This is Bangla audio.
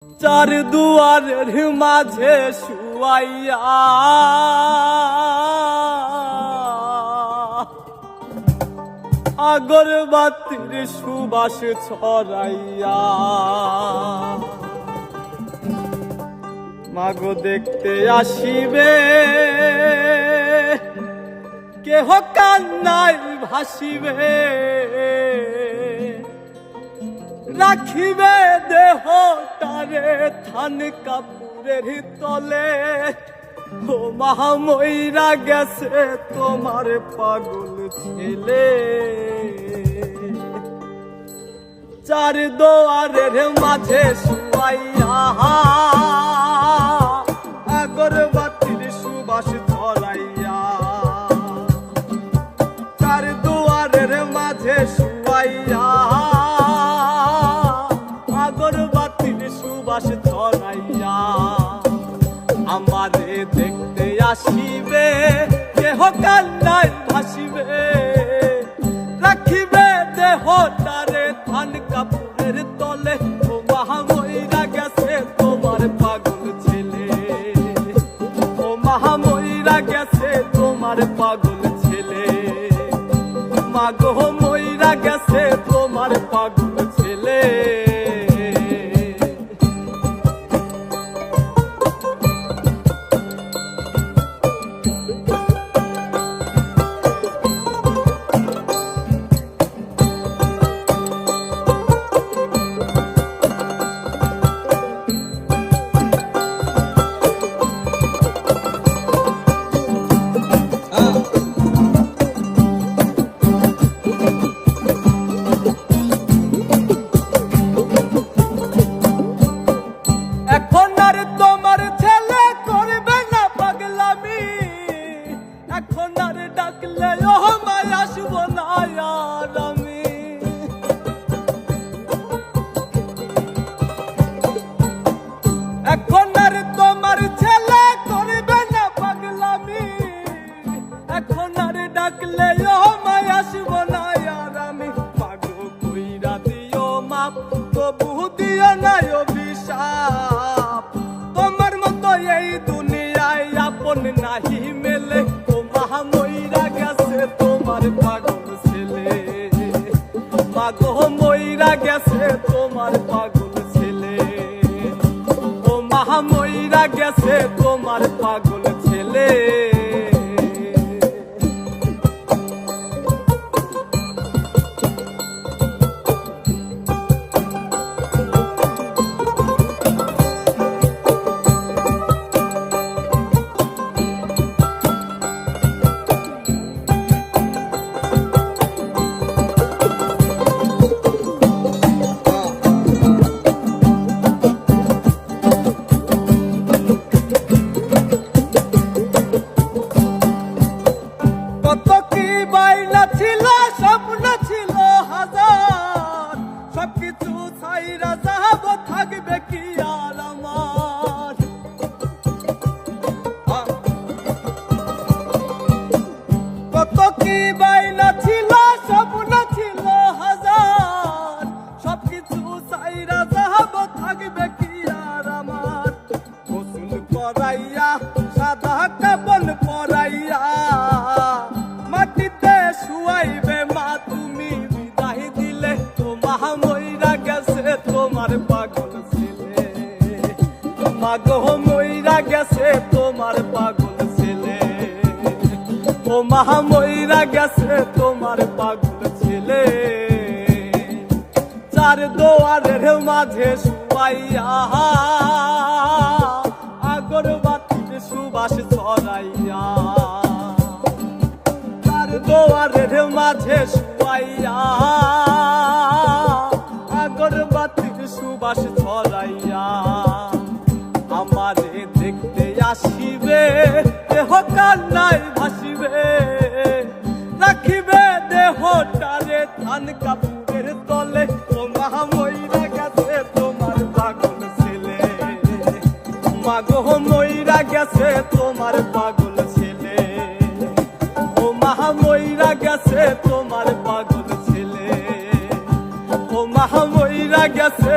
চার দুয়ারের মাঝে শুয়াইয়া আগরবাতির সুবাস ছড়াইয়া মাগো দেখতে আসিবে কেহ কান্নায় ভাসিবে রাখিবে দেহটারে থান কাপুরের তলে ও মা মইরা গেছে তোমার পাগল ছেলে চার দুয়ারের মাঝে শুয়াইয়া আগরবাতির সুবাস ছড়াইয়া চার দুয়ারের মাঝে শুয়াইয়া আগরবাতির সুবাস ছড়াইয়া আমারে দেখতে আসিবে কেহ কান্নায় ভাসিবে রাখিবে দেহটারে থান কাপুরের তলে ও মা মইরা গেছে তোমার পাগল ছেলে ও মা মইরা গেছে তোমার পাগল ছেলে মাগো মইরা গেছে তোমার পাগল ছেলে এখন আর তোমার ছেলে করবে না পাগলামি এখন আর ডাকলে আমায় আসব না আর আমি পাগল কইরা দিও মাপ তবু দিও না অভিশাপ তোমার মতো এই দুনিয়ায় আপন নাহি মেলে ও মা মইরা গেছে তোমার পাগল ছেলে মাগো মইরা গেছে তোমার পাগল ছেলে ও মা মইরা গেছে তোমার পাগল ছেলে সাদা কাপন পরাইয়া মাটিতে শুয়াইবে মা তুমি বিদায় দিলে তো মা মইরা গেছে তোমার পাগল ছেলে মাগো মইরা গেছে তোমার পাগল ছেলে ও মা মইরা গেছে তোমার পাগল ছেলে চার দুয়ারের মাঝে শুয়াইয়া আগরবাতির সুবাস ছড়াইয়া চার দুয়ারের মাঝে শুয়াইয়া আগরবাতির সুবাস ছড়াইয়া আমারে দেখতে আসিবে দেহ কান্নায় ভাসিবে রাখিবে দেহটারে থান কাপুরের তলে ও মা মইরা গেছে তোমার পাগল ছেলে মাগো মইরা গেছে তোমার পাগল ছেলে ও মা মইরা গেছে তোমার পাগল ছেলে ও মা মইরা গেছে